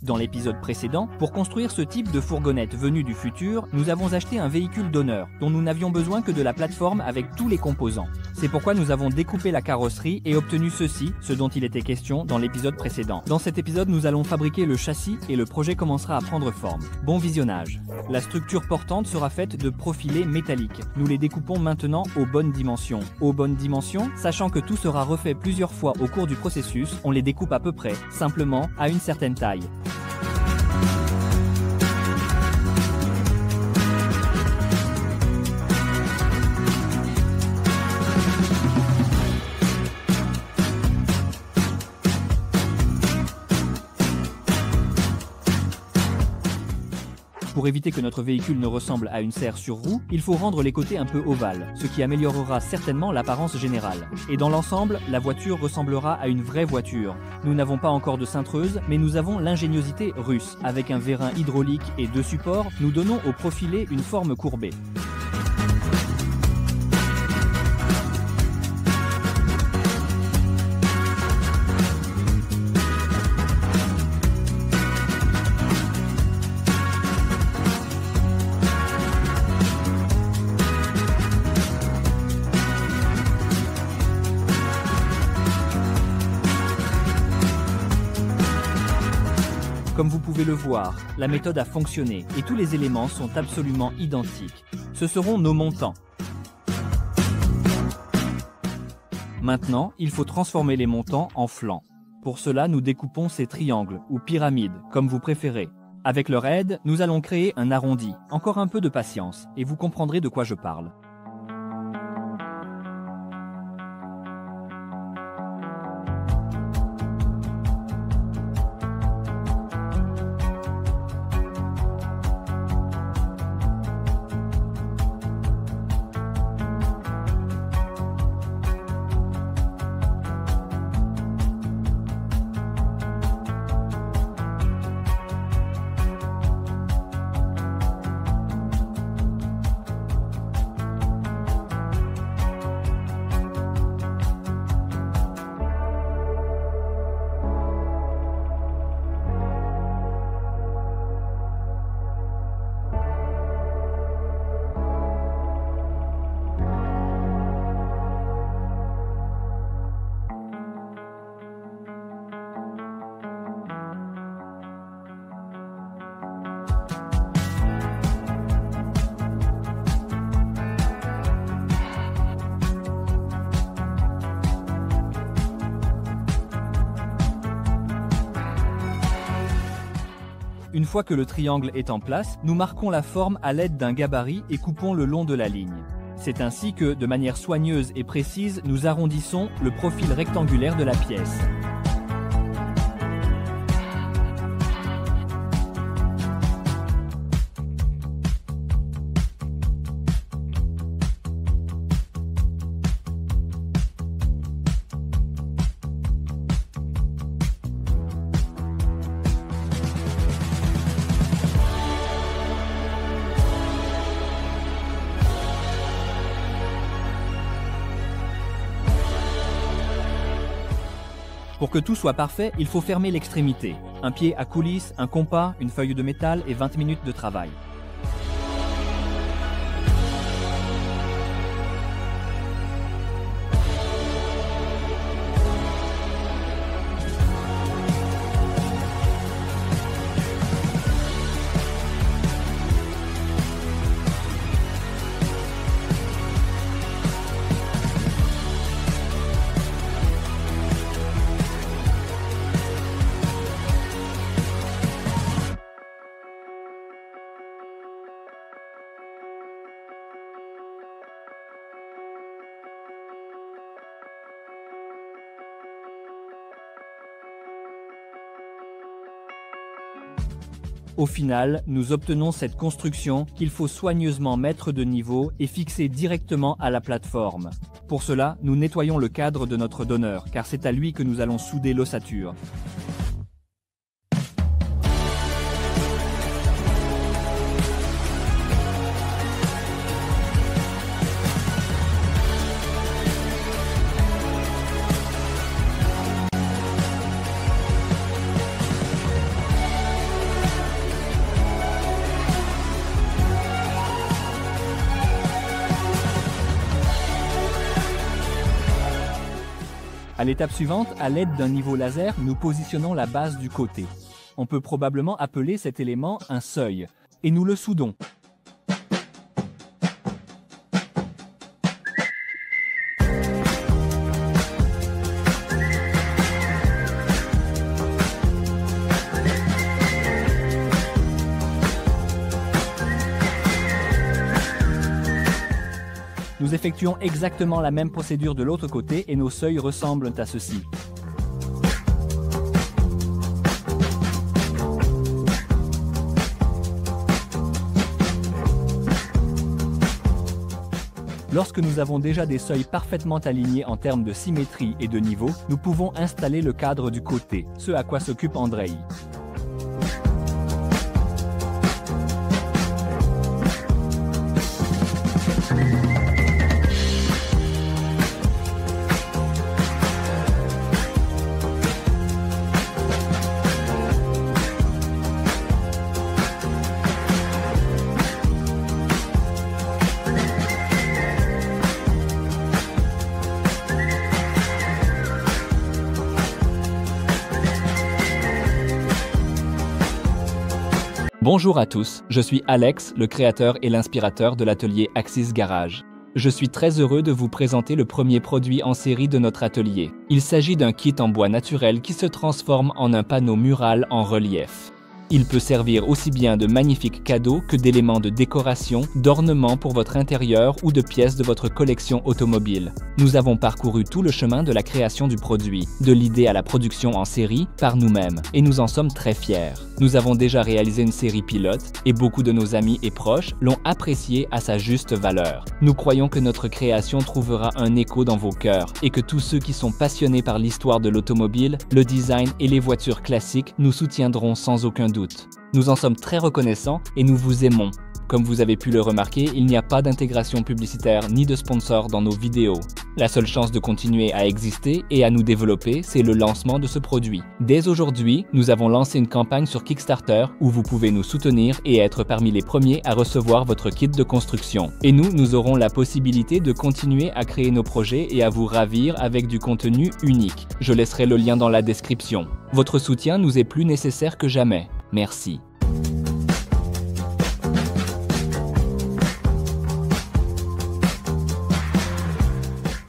dans l'épisode précédent, pour construire ce type de fourgonnette venue du futur, nous avons acheté un véhicule d'honneur, dont nous n'avions besoin que de la plateforme avec tous les composants. C'est pourquoi nous avons découpé la carrosserie et obtenu ceci, ce dont il était question dans l'épisode précédent. Dans cet épisode, nous allons fabriquer le châssis et le projet commencera à prendre forme. Bon visionnage. La structure portante sera faite de profilés métalliques. Nous les découpons maintenant aux bonnes dimensions. Aux bonnes dimensions, sachant que tout sera refait plusieurs fois au cours du processus, on les découpe à peu près, simplement, à une certaine taille. Pour éviter que notre véhicule ne ressemble à une serre sur roue, il faut rendre les côtés un peu ovales, ce qui améliorera certainement l'apparence générale. Et dans l'ensemble, la voiture ressemblera à une vraie voiture. Nous n'avons pas encore de cintreuse, mais nous avons l'ingéniosité russe. Avec un vérin hydraulique et deux supports, nous donnons au profilé une forme courbée. Comme vous pouvez le voir, la méthode a fonctionné et tous les éléments sont absolument identiques. Ce seront nos montants. Maintenant, il faut transformer les montants en flancs. Pour cela, nous découpons ces triangles ou pyramides, comme vous préférez. Avec leur aide, nous allons créer un arrondi. Encore un peu de patience et vous comprendrez de quoi je parle. Une fois que le triangle est en place, nous marquons la forme à l'aide d'un gabarit et coupons le long de la ligne. C'est ainsi que, de manière soigneuse et précise, nous arrondissons le profil rectangulaire de la pièce. Pour que tout soit parfait, il faut fermer l'extrémité. Un pied à coulisse, un compas, une feuille de métal et 20 minutes de travail. Au final, nous obtenons cette construction qu'il faut soigneusement mettre de niveau et fixer directement à la plateforme. Pour cela, nous nettoyons le cadre de notre donneur, car c'est à lui que nous allons souder l'ossature. À l'étape suivante, à l'aide d'un niveau laser, nous positionnons la base du côté. On peut probablement appeler cet élément un seuil, et nous le soudons. Nous effectuons exactement la même procédure de l'autre côté et nos seuils ressemblent à ceci. Lorsque nous avons déjà des seuils parfaitement alignés en termes de symétrie et de niveau, nous pouvons installer le cadre du côté, ce à quoi s'occupe Andrei. Bonjour à tous, je suis Alex, le créateur et l'inspirateur de l'atelier Axis Garage. Je suis très heureux de vous présenter le premier produit en série de notre atelier. Il s'agit d'un kit en bois naturel qui se transforme en un panneau mural en relief. Il peut servir aussi bien de magnifiques cadeaux que d'éléments de décoration, d'ornements pour votre intérieur ou de pièces de votre collection automobile. Nous avons parcouru tout le chemin de la création du produit, de l'idée à la production en série, par nous-mêmes, et nous en sommes très fiers. Nous avons déjà réalisé une série pilote, et beaucoup de nos amis et proches l'ont apprécié à sa juste valeur. Nous croyons que notre création trouvera un écho dans vos cœurs, et que tous ceux qui sont passionnés par l'histoire de l'automobile, le design et les voitures classiques nous soutiendront sans aucun doute. Nous en sommes très reconnaissants et nous vous aimons. Comme vous avez pu le remarquer, il n'y a pas d'intégration publicitaire ni de sponsor dans nos vidéos. La seule chance de continuer à exister et à nous développer, c'est le lancement de ce produit. Dès aujourd'hui, nous avons lancé une campagne sur Kickstarter où vous pouvez nous soutenir et être parmi les premiers à recevoir votre kit de construction. Et nous aurons la possibilité de continuer à créer nos projets et à vous ravir avec du contenu unique. Je laisserai le lien dans la description. Votre soutien nous est plus nécessaire que jamais. Merci.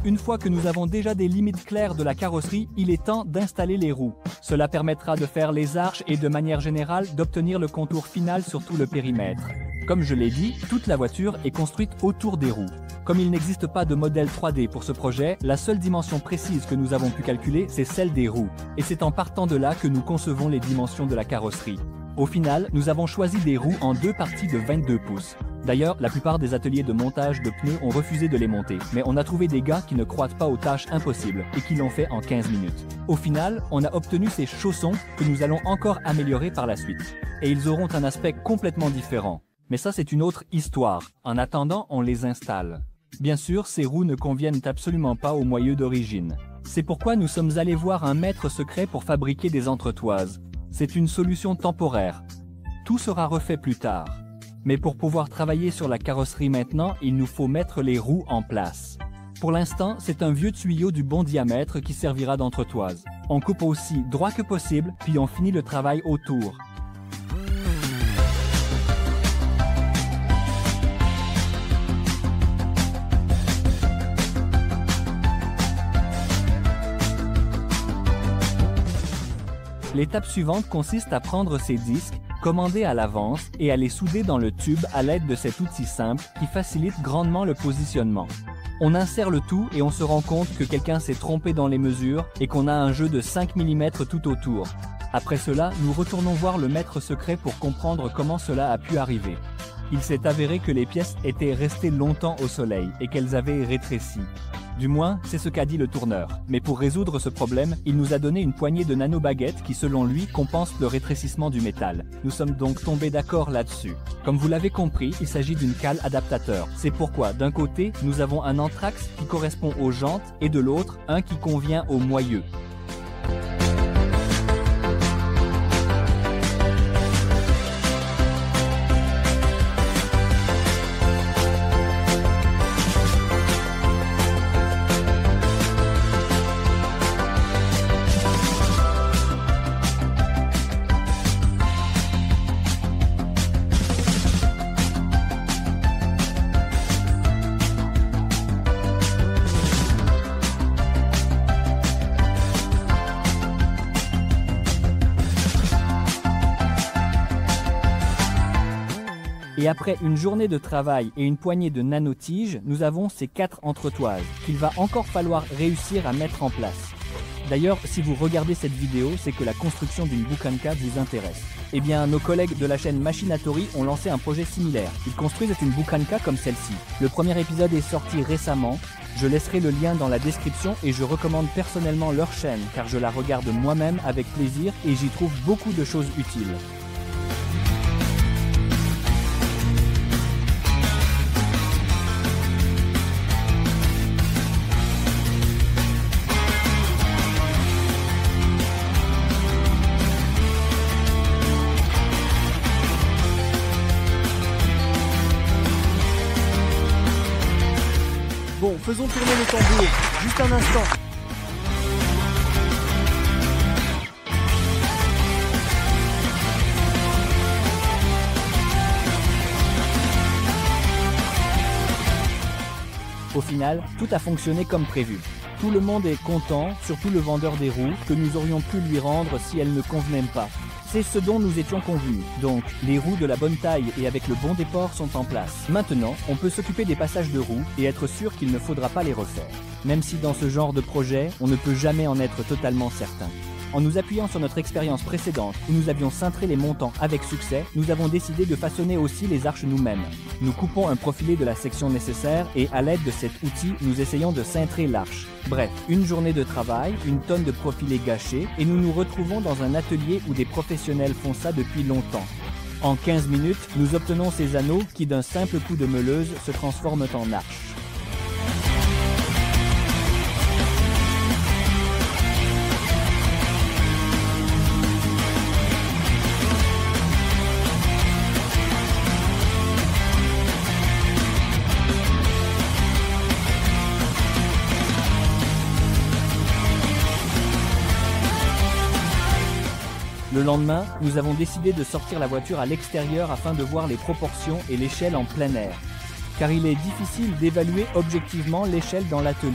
Une fois que nous avons déjà des limites claires de la carrosserie, il est temps d'installer les roues. Cela permettra de faire les arches et de manière générale d'obtenir le contour final sur tout le périmètre. Comme je l'ai dit, toute la voiture est construite autour des roues. Comme il n'existe pas de modèle 3D pour ce projet, la seule dimension précise que nous avons pu calculer, c'est celle des roues. Et c'est en partant de là que nous concevons les dimensions de la carrosserie. Au final, nous avons choisi des roues en deux parties de 22 pouces. D'ailleurs, la plupart des ateliers de montage de pneus ont refusé de les monter, mais on a trouvé des gars qui ne croient pas aux tâches impossibles et qui l'ont fait en 15 minutes. Au final, on a obtenu ces chaussons que nous allons encore améliorer par la suite. Et ils auront un aspect complètement différent. Mais ça, c'est une autre histoire. En attendant, on les installe. Bien sûr, ces roues ne conviennent absolument pas au moyeu d'origine. C'est pourquoi nous sommes allés voir un maître secret pour fabriquer des entretoises. C'est une solution temporaire. Tout sera refait plus tard. Mais pour pouvoir travailler sur la carrosserie maintenant, il nous faut mettre les roues en place. Pour l'instant, c'est un vieux tuyau du bon diamètre qui servira d'entretoise. On coupe aussi droit que possible, puis on finit le travail autour. L'étape suivante consiste à prendre ces disques, commandés à l'avance, et à les souder dans le tube à l'aide de cet outil simple qui facilite grandement le positionnement. On insère le tout et on se rend compte que quelqu'un s'est trompé dans les mesures et qu'on a un jeu de 5 mm tout autour. Après cela, nous retournons voir le maître secret pour comprendre comment cela a pu arriver. Il s'est avéré que les pièces étaient restées longtemps au soleil et qu'elles avaient rétréci. Du moins, c'est ce qu'a dit le tourneur. Mais pour résoudre ce problème, il nous a donné une poignée de nanobaguettes qui, selon lui, compense le rétrécissement du métal. Nous sommes donc tombés d'accord là-dessus. Comme vous l'avez compris, il s'agit d'une cale adaptateur. C'est pourquoi, d'un côté, nous avons un anthrax qui correspond aux jantes et de l'autre, un qui convient aux moyeux. Et après une journée de travail et une poignée de nanotiges, nous avons ces 4 entretoises qu'il va encore falloir réussir à mettre en place. D'ailleurs, si vous regardez cette vidéo, c'est que la construction d'une boukanka vous intéresse. Eh bien, nos collègues de la chaîne Machinatori ont lancé un projet similaire. Ils construisent une boukanka comme celle-ci. Le premier épisode est sorti récemment. Je laisserai le lien dans la description et je recommande personnellement leur chaîne car je la regarde moi-même avec plaisir et j'y trouve beaucoup de choses utiles. Bon, faisons tourner le tambour, juste un instant. Au final, tout a fonctionné comme prévu. Tout le monde est content, surtout le vendeur des roues, que nous aurions pu lui rendre si elles ne convenaient pas. C'est ce dont nous étions convenus. Donc, les roues de la bonne taille et avec le bon déport sont en place. Maintenant, on peut s'occuper des passages de roues et être sûr qu'il ne faudra pas les refaire. Même si dans ce genre de projet, on ne peut jamais en être totalement certain. En nous appuyant sur notre expérience précédente, où nous avions cintré les montants avec succès, nous avons décidé de façonner aussi les arches nous-mêmes. Nous coupons un profilé de la section nécessaire et à l'aide de cet outil, nous essayons de cintrer l'arche. Bref, une journée de travail, une tonne de profilés gâchés et nous nous retrouvons dans un atelier où des professionnels font ça depuis longtemps. En 15 minutes, nous obtenons ces anneaux qui d'un simple coup de meuleuse se transforment en arches. Le lendemain, nous avons décidé de sortir la voiture à l'extérieur afin de voir les proportions et l'échelle en plein air. Car il est difficile d'évaluer objectivement l'échelle dans l'atelier.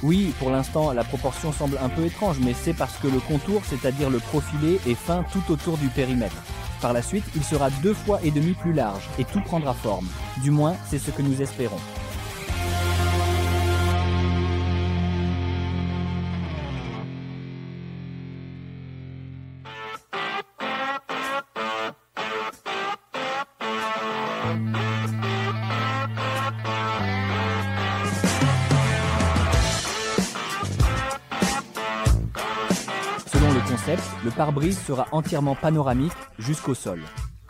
Oui, pour l'instant, la proportion semble un peu étrange, mais c'est parce que le contour, c'est-à-dire le profilé, est fin tout autour du périmètre. Par la suite, il sera 2,5 fois plus large et tout prendra forme. Du moins, c'est ce que nous espérons. Selon le concept, le pare-brise sera entièrement panoramique jusqu'au sol.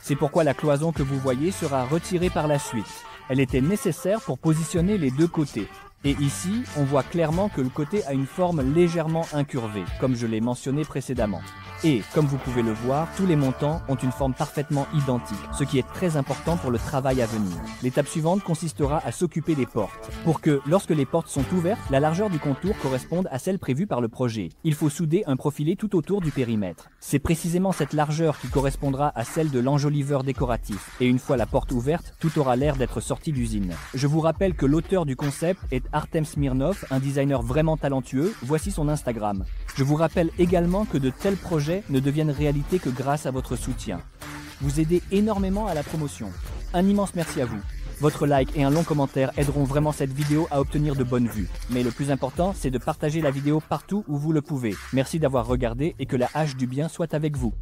C'est pourquoi la cloison que vous voyez sera retirée par la suite. Elle était nécessaire pour positionner les deux côtés. Et ici, on voit clairement que le côté a une forme légèrement incurvée, comme je l'ai mentionné précédemment. Et, comme vous pouvez le voir, tous les montants ont une forme parfaitement identique, ce qui est très important pour le travail à venir. L'étape suivante consistera à s'occuper des portes. Pour que, lorsque les portes sont ouvertes, la largeur du contour corresponde à celle prévue par le projet. Il faut souder un profilé tout autour du périmètre. C'est précisément cette largeur qui correspondra à celle de l'enjoliveur décoratif. Et une fois la porte ouverte, tout aura l'air d'être sorti d'usine. Je vous rappelle que l'auteur du concept est Artem Smirnov, un designer vraiment talentueux. Voici son Instagram. Je vous rappelle également que de tels projets ne deviennent réalité que grâce à votre soutien. Vous aidez énormément à la promotion. Un immense merci à vous. Votre like et un long commentaire aideront vraiment cette vidéo à obtenir de bonnes vues. Mais le plus important, c'est de partager la vidéo partout où vous le pouvez. Merci d'avoir regardé et que la hache du bien soit avec vous.